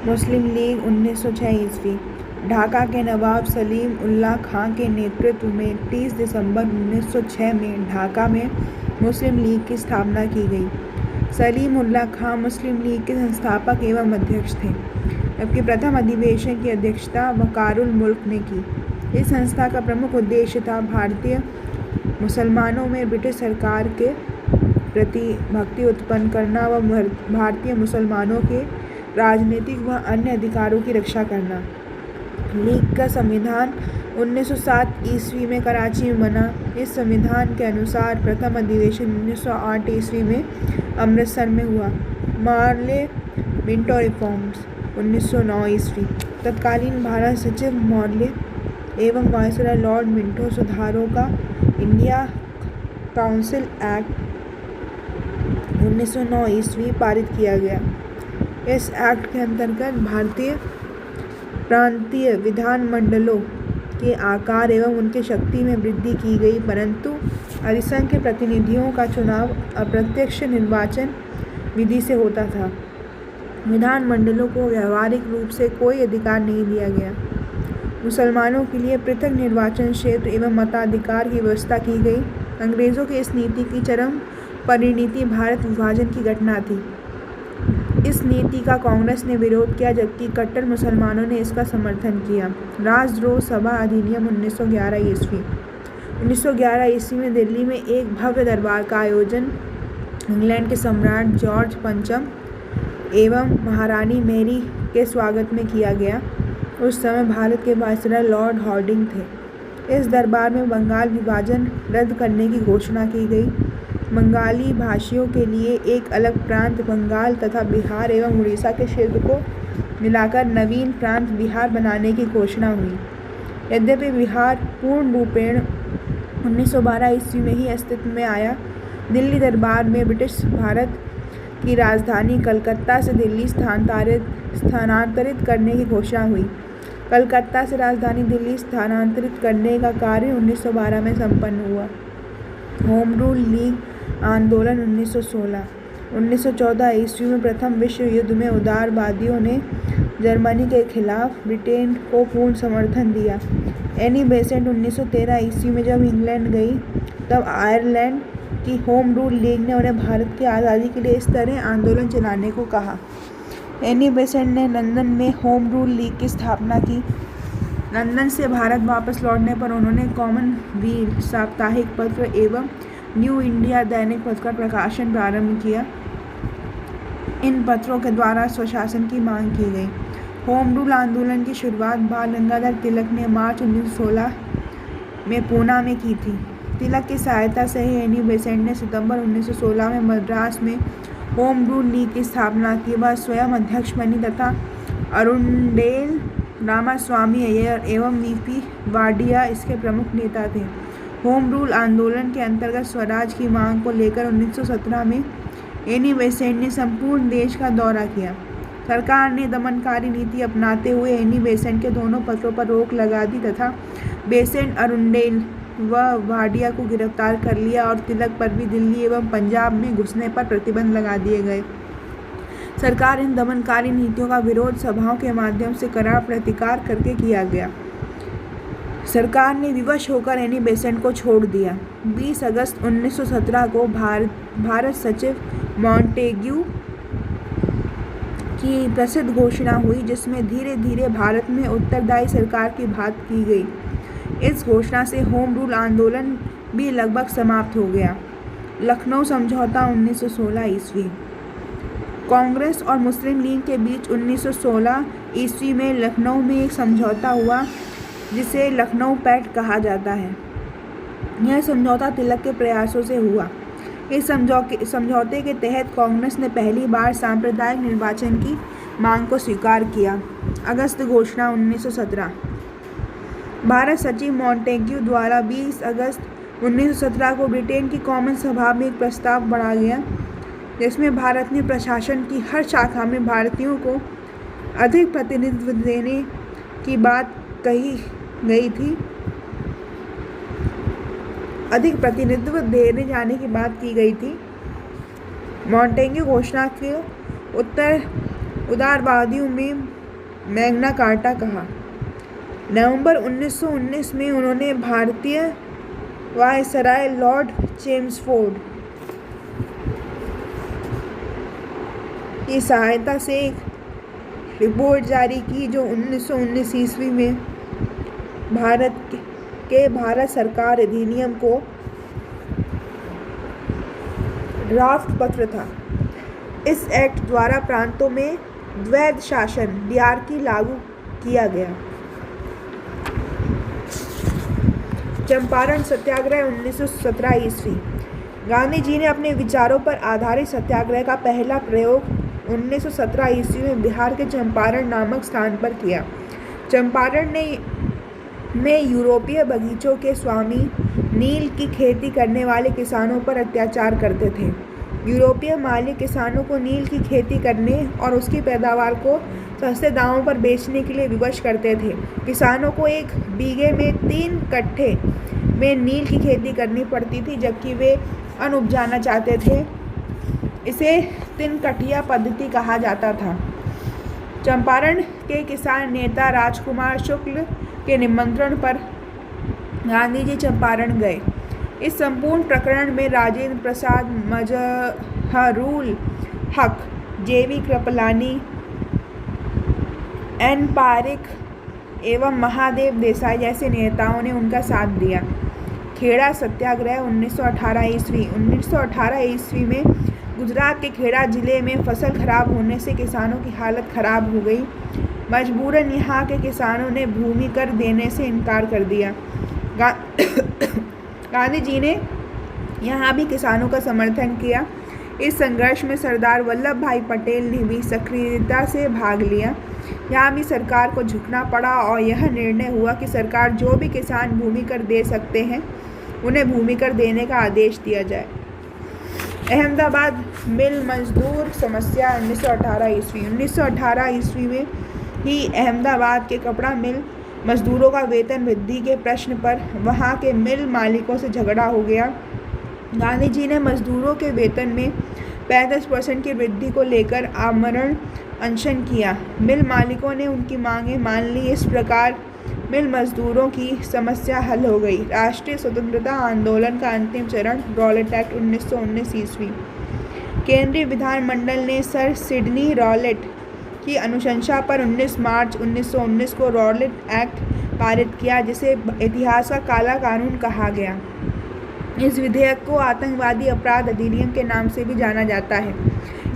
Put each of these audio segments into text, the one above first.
मुस्लिम league 1906 ईस्वी। ढाका के नवाब सलीम उल्लाह खां के नेतृत्व में 30 दिसंबर 1906 में ढाका में मुस्लिम लीग की स्थापना की गई। सलीम उल्लाह खां मुस्लिम लीग के संस्थापक एवं अध्यक्ष थे, जबकि प्रथम अधिवेशन की अध्यक्षता वक़ारुल मुल्क ने की। इस संस्था का प्रमुख उद्देश्य था भारतीय मुसलमानों में ब्रिटिश सरकार के प्रति भक्ति उत्पन्न करना व भारतीय मुसलमानों के राजनीतिक व अन्य अधिकारों की रक्षा करना। लीग का संविधान 1907 ईस्वी में कराची में बना। इस संविधान के अनुसार प्रथम अधिवेशन 1908 ईस्वी में अमृतसर में हुआ। मॉर्ले मिंटो रिफॉर्म्स 1909 ईस्वी। तत्कालीन भारत सचिव मॉर्ले एवं वायसराय लॉर्ड मिंटो सुधारों का इंडिया काउंसिल एक्ट 1909 ईस्वी पारित किया गया। इस एक्ट के अंतर्गत भारतीय प्रांतीय विधानमंडलों के आकार एवं उनकी शक्ति में वृद्धि की गई, परंतु अधिसंख्य के प्रतिनिधियों का चुनाव अप्रत्यक्ष निर्वाचन विधि से होता था। विधानमंडलों को व्यावहारिक रूप से कोई अधिकार नहीं दिया गया। मुसलमानों के लिए पृथक निर्वाचन क्षेत्र एवं मताधिकार की व्यवस्था की गई। अंग्रेज़ों की इस नीति की चरम परिणति भारत विभाजन की घटना थी। इस नीति का कांग्रेस ने विरोध किया, जबकि कट्टर मुसलमानों ने इसका समर्थन किया। राजद्रोह सभा अधिनियम 1911 ईस्वी। 1911 ईस्वी में दिल्ली में एक भव्य दरबार का आयोजन इंग्लैंड के सम्राट जॉर्ज पंचम एवं महारानी मैरी के स्वागत में किया गया। उस समय भारत के वायसराय लॉर्ड हार्डिंग थे। इस दरबार में बंगाल विभाजन रद्द करने की घोषणा की गई। बंगाली भाषियों के लिए एक अलग प्रांत बंगाल तथा बिहार एवं उड़ीसा के क्षेत्र को मिलाकर नवीन प्रांत बिहार बनाने की घोषणा हुई। यद्यपि बिहार पूर्ण रूपेण 1912 ईस्वी में ही अस्तित्व में आया। दिल्ली दरबार में ब्रिटिश भारत की राजधानी कलकत्ता से दिल्ली स्थानांतरित करने की घोषणा हुई। कलकत्ता से राजधानी दिल्ली स्थानांतरित करने का कार्य 1912 में संपन्न हुआ। होम रूल लीग आंदोलन 1916। 1914 ईस्वी में प्रथम विश्व युद्ध में उदारवादियों ने जर्मनी के खिलाफ ब्रिटेन को पूर्ण समर्थन दिया। एनी बेसेंट 1913 ईस्वी में जब इंग्लैंड गई, तब आयरलैंड की होम रूल लीग ने उन्हें भारत की आज़ादी के लिए इस तरह आंदोलन चलाने को कहा। एनी बेसेंट ने लंदन में होम रूल लीग की स्थापना की। लंदन से भारत वापस लौटने पर उन्होंने कॉमनवील साप्ताहिक पत्र एवं न्यू इंडिया दैनिक पत्र का प्रकाशन प्रारंभ किया। इन पत्रों के द्वारा स्वशासन की मांग की गई। होम रूल आंदोलन की शुरुआत बाल गंगाधर तिलक ने मार्च 1916 में पूना में की थी। तिलक की सहायता से ही एनी बेसेंट ने सितंबर 1916 में मद्रास में होम रूल लीग की स्थापना की। वह स्वयं अध्यक्ष बनी तथा अरुणडेल रामास्वामी अय्यर एवं वीपी वाडिया इसके प्रमुख नेता थे। होम रूल आंदोलन के अंतर्गत स्वराज की मांग को लेकर 1917 में एनी बेसेंट ने संपूर्ण देश का दौरा किया। सरकार ने दमनकारी नीति अपनाते हुए एनी बेसेंट के दोनों पत्रों पर रोक लगा दी तथा बेसेंट, अरुणडेल व वाडिया को गिरफ्तार कर लिया और तिलक पर भी दिल्ली एवं पंजाब में घुसने पर प्रतिबंध लगा दिए गए। सरकार इन दमनकारी नीतियों का विरोध सभाओं के माध्यम से कड़ा प्रतिकार करके किया गया। सरकार ने विवश होकर एनी बेसेंट को छोड़ दिया। 20 अगस्त 1917 को भारत सचिव मॉन्टेग्यू की प्रसिद्ध घोषणा हुई, जिसमें धीरे धीरे भारत में उत्तरदायी सरकार की बात की गई। इस घोषणा से होम रूल आंदोलन भी लगभग समाप्त हो गया। लखनऊ समझौता 1916 ईस्वी। कांग्रेस और मुस्लिम लीग के बीच 1916 ईस्वी में लखनऊ में एक समझौता हुआ, जिसे लखनऊ पैक्ट कहा जाता है। यह समझौता तिलक के प्रयासों से हुआ। इस समझौते के तहत कांग्रेस ने पहली बार सांप्रदायिक निर्वाचन की मांग को स्वीकार किया। अगस्त घोषणा 1917। भारत सचिव मॉन्टेग्यू द्वारा 20 अगस्त 1917 को ब्रिटेन की कॉमन सभा में एक प्रस्ताव पढ़ा गया, जिसमें भारत ने प्रशासन की हर शाखा में भारतीयों को अधिक प्रतिनिधित्व देने की बात कही गई थी। अधिक प्रतिनिधित्व देने जाने की बात की गई थी। मॉन्टेग्यू घोषणा के उत्तर उदारवादियों में मैग्ना कार्टा कहा। नवंबर 1919 में उन्होंने भारतीय वायसराय लॉर्ड चेम्सफोर्ड की सहायता से एक रिपोर्ट जारी की जो 1919 ईस्वी में भारत सरकार अधिनियम को ड्राफ्ट पत्र था। इस एक्ट द्वारा प्रांतों में द्वैध शासन डियार्की लागू किया गया। चंपारण सत्याग्रह 1917 ईस्वी। गांधी जी ने अपने विचारों पर आधारित सत्याग्रह का पहला प्रयोग 1917 ईस्वी में बिहार के चंपारण नामक स्थान पर किया। चंपारण में यूरोपीय बगीचों के स्वामी नील की खेती करने वाले किसानों पर अत्याचार करते थे। यूरोपीय मालिक किसानों को नील की खेती करने और उसकी पैदावार को सस्ते दामों पर बेचने के लिए विवश करते थे। किसानों को एक बीघे में 3 कट्ठे में नील की खेती करनी पड़ती थी, जबकि वे अन्न उपजाना चाहते थे। इसे 3 कट्ठिया पद्धति कहा जाता था। चंपारण के किसान नेता राजकुमार शुक्ल के निमंत्रण पर गांधी जी चंपारण गए। इस संपूर्ण प्रकरण में राजेंद्र प्रसाद, मजहरूल हक, जेवी कृपलानी, एन पारिक एवं महादेव देसाई जैसे नेताओं ने उनका साथ दिया। खेड़ा सत्याग्रह 1918 ईस्वी। 1918 ईस्वी में गुजरात के खेड़ा जिले में फसल खराब होने से किसानों की हालत खराब हो गई। मजबूरन यहाँ के किसानों ने भूमि कर देने से इनकार कर दिया। गांधी जी ने यहाँ भी किसानों का समर्थन किया। इस संघर्ष में सरदार वल्लभ भाई पटेल ने भी सक्रियता से भाग लिया। यहाँ भी सरकार को झुकना पड़ा और यह निर्णय हुआ कि सरकार जो भी किसान भूमि कर दे सकते हैं उन्हें भूमि कर देने का आदेश दिया जाए। अहमदाबाद मिल मजदूर समस्या 1918 ईस्वी। 1918 ईस्वी में ही अहमदाबाद के कपड़ा मिल मजदूरों का वेतन वृद्धि के प्रश्न पर वहां के मिल मालिकों से झगड़ा हो गया। गांधी जी ने मजदूरों के वेतन में 35% की वृद्धि को लेकर आमरण अनशन किया। मिल मालिकों ने उनकी मांगें मान ली। इस प्रकार मिल मजदूरों की समस्या हल हो गई। राष्ट्रीय स्वतंत्रता आंदोलन का अंतिम चरण रॉलेट एक्ट 1919 ईस्वी। केंद्रीय विधानमंडल ने सर सिडनी रॉलेट की अनुशंसा पर 19 मार्च 1919 को रॉलेट एक्ट पारित किया, जिसे इतिहास का काला कानून कहा गया। इस विधेयक को आतंकवादी अपराध अधिनियम के नाम से भी जाना जाता है।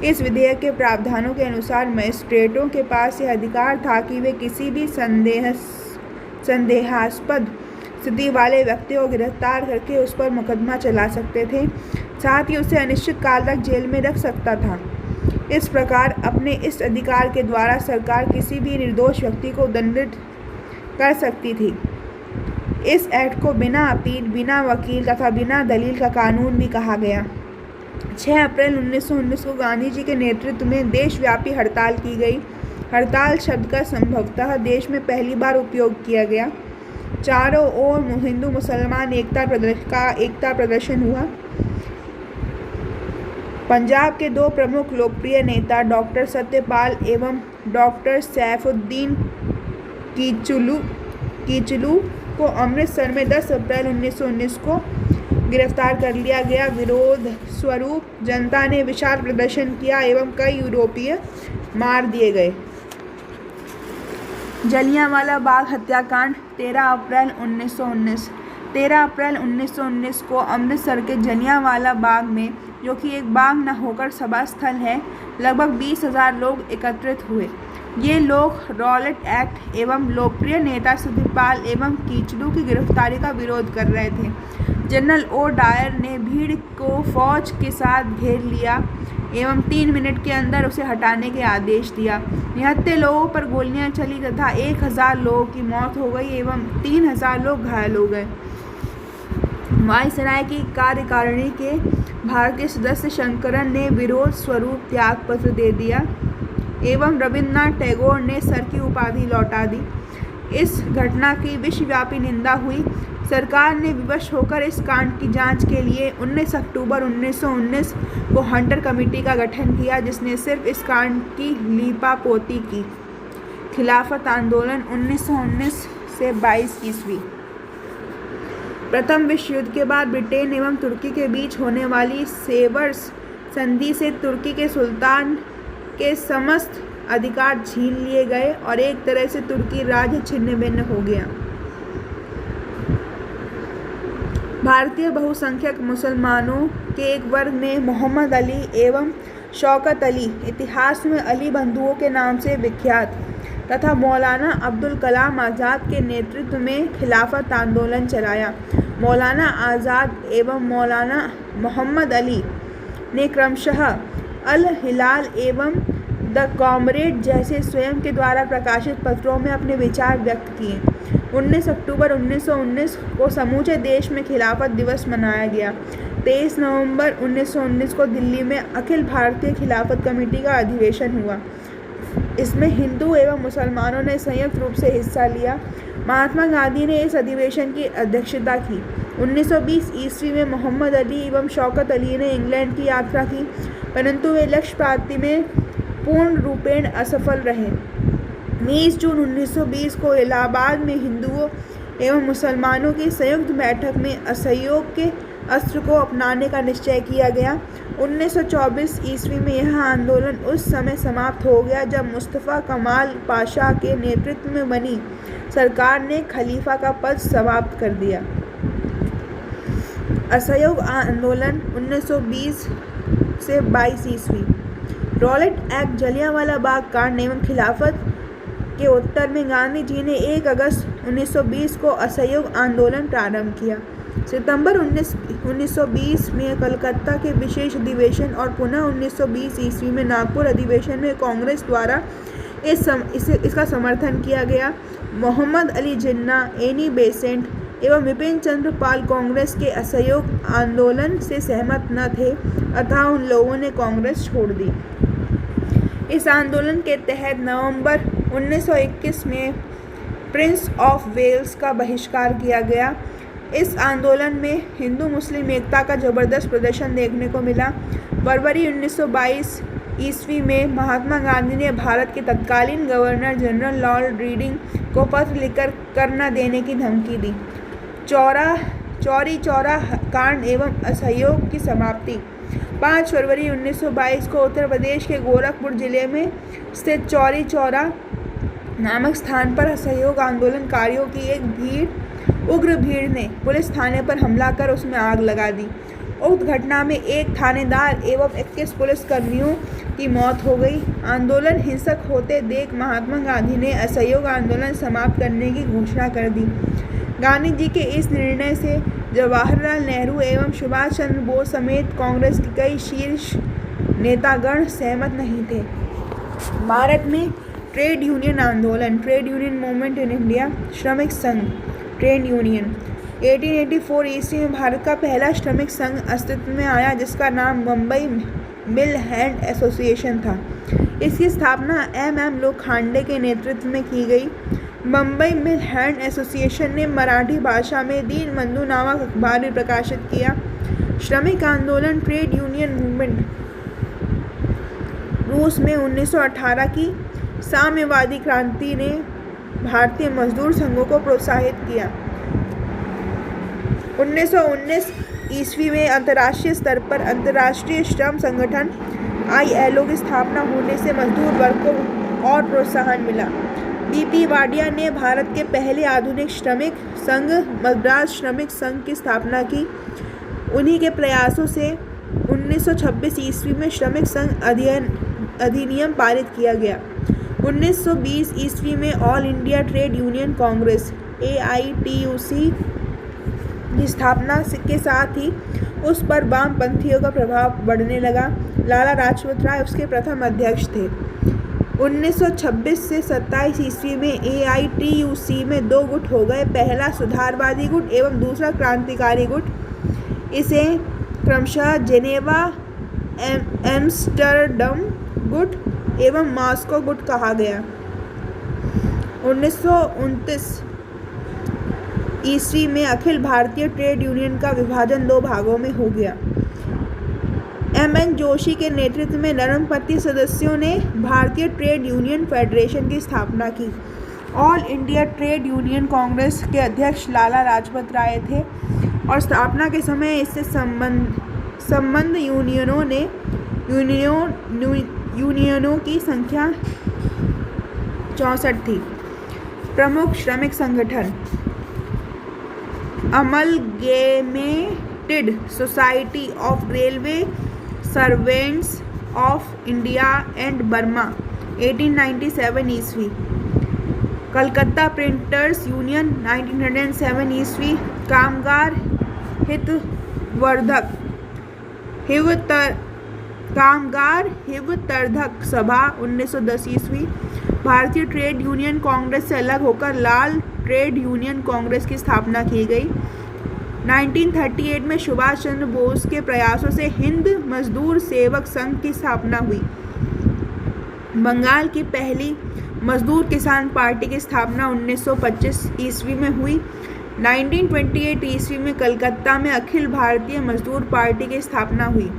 इस विधेयक के प्रावधानों के अनुसार मजिस्ट्रेटों के पास यह अधिकार था कि वे किसी भी संदेहास्पद स्थिति वाले व्यक्ति को गिरफ्तार करके उस पर मुकदमा चला सकते थे, साथ ही उसे अनिश्चित काल तक जेल में रख सकता था। इस प्रकार अपने इस अधिकार के द्वारा सरकार किसी भी निर्दोष व्यक्ति को दंडित कर सकती थी। इस एक्ट को बिना अपील, बिना वकील तथा बिना दलील का कानून भी कहा गया। 6 अप्रैल 1919 को गांधी जी के नेतृत्व में देशव्यापी हड़ताल की गई। हड़ताल शब्द का संभवतः देश में पहली बार उपयोग किया गया। चारों ओर हिंदू मुसलमान एकता प्रदर्शन हुआ। पंजाब के 2 प्रमुख लोकप्रिय नेता डॉक्टर सत्यपाल एवं डॉक्टर सैफुद्दीन कीचलू को अमृतसर में 10 अप्रैल 1919 को गिरफ्तार कर लिया गया। विरोध स्वरूप जनता ने विशाल प्रदर्शन किया एवं कई यूरोपीय मार दिए गए। जलियांवाला बाग हत्याकांड 13 अप्रैल 1919। 13 अप्रैल 1919 को अमृतसर के जलियांवाला बाग में, जो कि एक बाग न होकर सभा स्थल है, लगभग 20,000 लोग एकत्रित हुए। ये लोग रॉलेट एक्ट एवं लोकप्रिय नेता सत्यपाल एवं कीचलू की गिरफ्तारी का विरोध कर रहे थे। जनरल ओ डायर ने भीड़ को फौज के साथ घेर लिया एवं 3 मिनट के अंदर उसे हटाने के आदेश दिया। निहत्थे लोगों पर गोलियां चली तथा 1000 लोगों की मौत हो गई एवं 3000 लोग घायल हो गए। वायसराय की कार्यकारिणी के भारतीय सदस्य शंकरन ने विरोध स्वरूप त्याग पत्र दे दिया एवं रविन्द्रनाथ टैगोर ने सर की उपाधि लौटा दी। इस घटना की विश्वव्यापी निंदा हुई। सरकार ने विवश होकर इस कांड की जांच के लिए 19 अक्टूबर 1919 को हंटर कमेटी का गठन किया, जिसने सिर्फ इस कांड की लीपापोती की। खिलाफत आंदोलन 1919 से 22 ईस्वी। प्रथम विश्व युद्ध के बाद ब्रिटेन एवं तुर्की के बीच होने वाली सेवर्स संधि से तुर्की के सुल्तान के समस्त अधिकार छीन लिए गए और एक तरह से तुर्की राज्य छिन्न भिन्न हो गया। भारतीय बहुसंख्यक मुसलमानों के एक वर्ग ने मोहम्मद अली एवं शौकत अली, इतिहास में अली बंधुओं के नाम से विख्यात, तथा मौलाना अब्दुल कलाम आज़ाद के नेतृत्व में खिलाफत आंदोलन चलाया। मौलाना आज़ाद एवं मौलाना मोहम्मद अली ने क्रमशः अल हिलाल एवं द कॉमरेड जैसे स्वयं के द्वारा प्रकाशित पत्रों में अपने विचार व्यक्त किए। 19 अक्टूबर 1919 को समूचे देश में खिलाफत दिवस मनाया गया। 23 नवंबर 1919 को दिल्ली में अखिल भारतीय खिलाफत कमेटी का अधिवेशन हुआ। इसमें हिंदू एवं मुसलमानों ने संयुक्त रूप से हिस्सा लिया। महात्मा गांधी ने इस अधिवेशन की अध्यक्षता की। 1920 ईस्वी में मोहम्मद अली एवं शौकत अली ने इंग्लैंड की यात्रा की, परंतु वे लक्ष्य प्राप्ति में पूर्ण रूपेण असफल रहे। 20 जून 1920 को इलाहाबाद में हिंदुओं एवं मुसलमानों की संयुक्त बैठक में असहयोग के अस्त्र को अपनाने का निश्चय किया गया। 1924 ईस्वी में यह आंदोलन उस समय समाप्त हो गया जब मुस्तफ़ा कमाल पाशा के नेतृत्व में बनी सरकार ने खलीफा का पद समाप्त कर दिया। असहयोग आंदोलन 1920 से 22 ईस्वी। रॉलेट एक्ट, जलियांवाला बाग कांड एवं खिलाफत के उत्तर में गांधी जी ने 1 अगस्त 1920 को असहयोग आंदोलन प्रारंभ किया। सितंबर 1920 में कलकत्ता के विशेष अधिवेशन और पुनः 1920 ईस्वी में नागपुर अधिवेशन में कांग्रेस द्वारा इसका समर्थन किया गया। मोहम्मद अली जिन्ना, एनी बेसेंट एवं विपिन चंद्र पाल कांग्रेस के असहयोग आंदोलन से सहमत न थे, अतः उन लोगों ने कांग्रेस छोड़ दी। इस आंदोलन के तहत नवंबर 1921 में प्रिंस ऑफ वेल्स का बहिष्कार किया गया। इस आंदोलन में हिंदू मुस्लिम एकता का जबरदस्त प्रदर्शन देखने को मिला। फरवरी 1922 ईस्वी में महात्मा गांधी ने भारत के तत्कालीन गवर्नर जनरल लॉर्ड रीडिंग को पत्र लिखकर कर न देने की धमकी दी। चौरी चौरा कांड एवं असहयोग की समाप्ति। 5 फरवरी 1922 को उत्तर प्रदेश के गोरखपुर जिले में स्थित चौरी चौरा नामक स्थान पर असहयोग आंदोलनकारियों की उग्र भीड़ ने पुलिस थाने पर हमला कर उसमें आग लगा दी। उक्त घटना में 1 थानेदार एवं 21 पुलिसकर्मियों की मौत हो गई। आंदोलन हिंसक होते देख महात्मा गांधी ने असहयोग आंदोलन समाप्त करने की घोषणा कर दी। गांधी जी के इस निर्णय से जवाहरलाल नेहरू एवं सुभाष चंद्र बोस समेत कांग्रेस के कई शीर्ष नेतागण सहमत नहीं थे। भारत में ट्रेड यूनियन आंदोलन, trade union movement in India, श्रमिक संघ, ट्रेड यूनियन। 1884 ईस्वी में भारत का पहला श्रमिक संघ अस्तित्व में आया जिसका नाम बम्बई मिल हैंड एसोसिएशन था। इसकी स्थापना M.M. लोखंडे के नेतृत्व में की गई। बम्बई मिल हैंड एसोसिएशन ने मराठी भाषा में दीन बंधु नामक अखबार भी प्रकाशित किया। श्रमिक आंदोलन, ट्रेड यूनियन मूवमेंट। रूस में 1918 की साम्यवादी क्रांति ने भारतीय मजदूर संघों को प्रोत्साहित किया। 1919 ईस्वी में अंतर्राष्ट्रीय स्तर पर अंतर्राष्ट्रीय श्रम संगठन ILO की स्थापना होने से मजदूर वर्ग को और प्रोत्साहन मिला। BP वाडिया ने भारत के पहले आधुनिक श्रमिक संघ मद्रास श्रमिक संघ की स्थापना की। उन्हीं के प्रयासों से 1926 ईस्वी में श्रमिक संघ अधिनियम पारित किया गया। 1920 ईस्वी में all India trade union Congress AITUC की स्थापना के साथ ही उस पर वामपंथियों का प्रभाव बढ़ने लगा। लाला लाजपत राय उसके प्रथम अध्यक्ष थे। 1926 से 27 ईस्वी में AITUC में 2 गुट हो गए, पहला सुधारवादी गुट एवं दूसरा क्रांतिकारी गुट। इसे क्रमशः जेनेवा, एम्स्टर्डम गुट एवं मॉस्को गुट कहा गया। 1929 ईस्वी में अखिल भारतीय ट्रेड यूनियन का विभाजन 2 भागों में हो गया। M.N. जोशी के नेतृत्व में नरमपंथी सदस्यों ने भारतीय ट्रेड यूनियन फेडरेशन की स्थापना की। All India trade union Congress के अध्यक्ष लाला लाजपत राय थे और स्थापना के समय इससे संबद्ध यूनियनों की संख्या 64 थी। प्रमुख श्रमिक संगठन Amalgamated Society of Railway Servants of India and Burma 1897 ईस्वी, कलकत्ता प्रिंटर्स यूनियन 1907 ईस्वी, कामगार हितवर्धक सभा 1910 ईस्वी, भारतीय ट्रेड यूनियन कांग्रेस से अलग होकर लाल ट्रेड यूनियन कांग्रेस की स्थापना की गई। 1938 में सुभाष चंद्र बोस के प्रयासों से हिंद मजदूर सेवक संघ की स्थापना हुई। बंगाल की पहली मजदूर किसान पार्टी की स्थापना 1925 ईस्वी में हुई। 1928 ईस्वी में कलकत्ता में अखिल भारतीय मजदूर पार्टी की स्थापना हुई।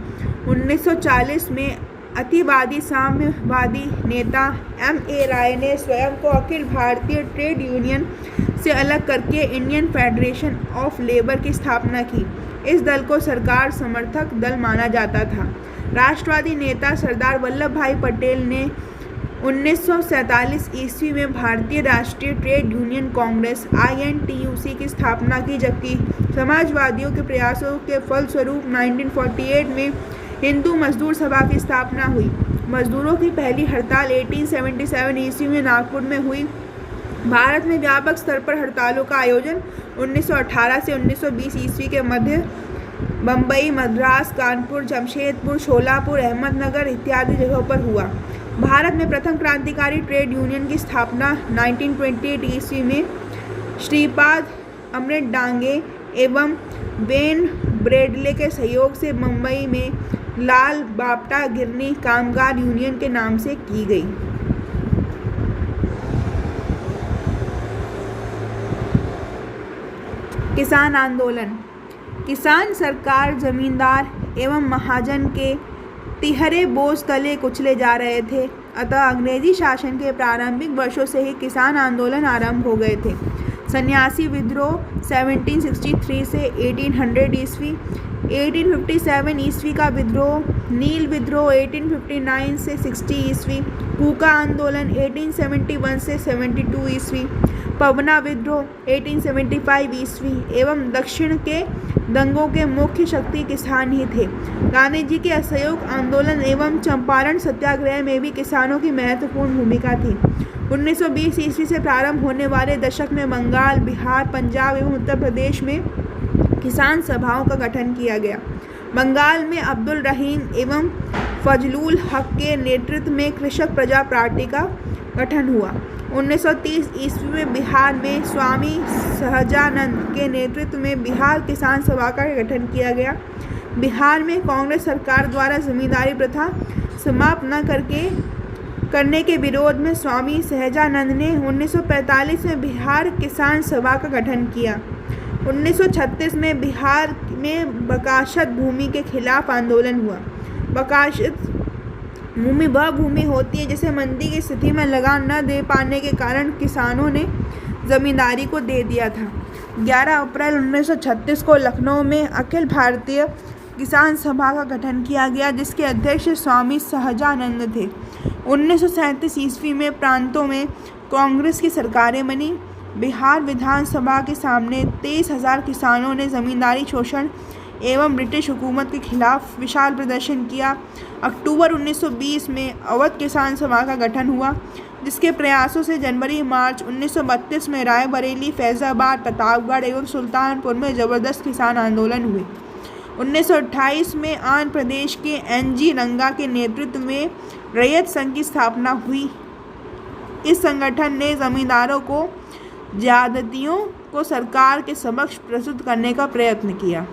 1940 में अतिवादी साम्यवादी नेता M.A. राय ने स्वयं को अखिल भारतीय ट्रेड यूनियन से अलग करके इंडियन फेडरेशन ऑफ लेबर की स्थापना की। इस दल को सरकार समर्थक दल माना जाता था। राष्ट्रवादी नेता सरदार वल्लभ भाई पटेल ने 1947 ईस्वी में भारतीय राष्ट्रीय ट्रेड यूनियन कांग्रेस INTUC की स्थापना की, जबकि समाजवादियों के प्रयासों के फलस्वरूप 1948 में हिंदू मजदूर सभा की स्थापना हुई। मजदूरों की पहली हड़ताल 1877 ईस्वी में नागपुर में हुई। भारत में व्यापक स्तर पर हड़तालों का आयोजन 1918 से 1920 ईस्वी के मध्य बम्बई, मद्रास, कानपुर, जमशेदपुर, शोलापुर, अहमदनगर इत्यादि जगहों पर हुआ। भारत में प्रथम क्रांतिकारी ट्रेड यूनियन की स्थापना 1928 ईस्वी में श्रीपाद अमृत डांगे एवं बेन ब्रेडले के सहयोग से मुंबई में लाल बापटा गिरनी कामगार यूनियन के नाम से की गई। किसान आंदोलन। किसान सरकार, जमींदार एवं महाजन के तिहरे बोझ तले कुचले जा रहे थे, अतः अंग्रेजी शासन के प्रारंभिक वर्षों से ही किसान आंदोलन आरंभ हो गए थे। सन्यासी विद्रोह 1763 से 1800 ईस्वी, 1857 ईस्वी का विद्रोह, नील विद्रोह 1859 से 60 ईस्वी, कूका आंदोलन 1871 से 72 ईस्वी, पवना विद्रोह 1875 ईस्वी एवं दक्षिण के दंगों के मुख्य शक्ति किसान ही थे। गांधी जी के असहयोग आंदोलन एवं चंपारण सत्याग्रह में भी किसानों की महत्वपूर्ण भूमिका थी। 1920 ईस्वी से प्रारंभ होने वाले दशक में बंगाल, बिहार, पंजाब एवं उत्तर प्रदेश में किसान सभाओं का गठन किया गया। बंगाल में अब्दुल रहीम एवं फजलुल हक के नेतृत्व में कृषक प्रजा पार्टी का गठन हुआ। 1930 ईस्वी में बिहार में स्वामी सहजानंद के नेतृत्व में बिहार किसान सभा का गठन किया गया। बिहार में कांग्रेस सरकार द्वारा जमींदारी प्रथा समाप्त न करने के विरोध में स्वामी सहजानंद ने 1945 में बिहार किसान सभा का गठन किया। 1936 में बिहार में बकाशत भूमि के खिलाफ आंदोलन हुआ। बकाशत भूमि वह भूमि होती है जिसे मंदी की स्थिति में लगान न दे पाने के कारण किसानों ने जमींदारी को दे दिया था। 11 अप्रैल 1936 को लखनऊ में अखिल भारतीय किसान सभा का गठन किया गया, जिसके अध्यक्ष स्वामी सहजानंद थे। 1937 ईस्वी में प्रांतों में कांग्रेस की सरकारें बनी। बिहार विधानसभा के सामने 23,000 किसानों ने जमींदारी शोषण एवं ब्रिटिश हुकूमत के खिलाफ विशाल प्रदर्शन किया। अक्टूबर 1920 में अवध किसान सभा का गठन हुआ, जिसके प्रयासों से जनवरी-मार्च 1932 में रायबरेली, फैजाबाद, प्रतापगढ़ एवं सुल्तानपुर में जबरदस्त किसान आंदोलन हुए। 1928 में आंध्र प्रदेश के NG रंगा के नेतृत्व में रैयत संघ की स्थापना हुई। इस संगठन ने जमींदारों को ज्यादतियों को सरकार के समक्ष प्रस्तुत करने का प्रयत्न किया।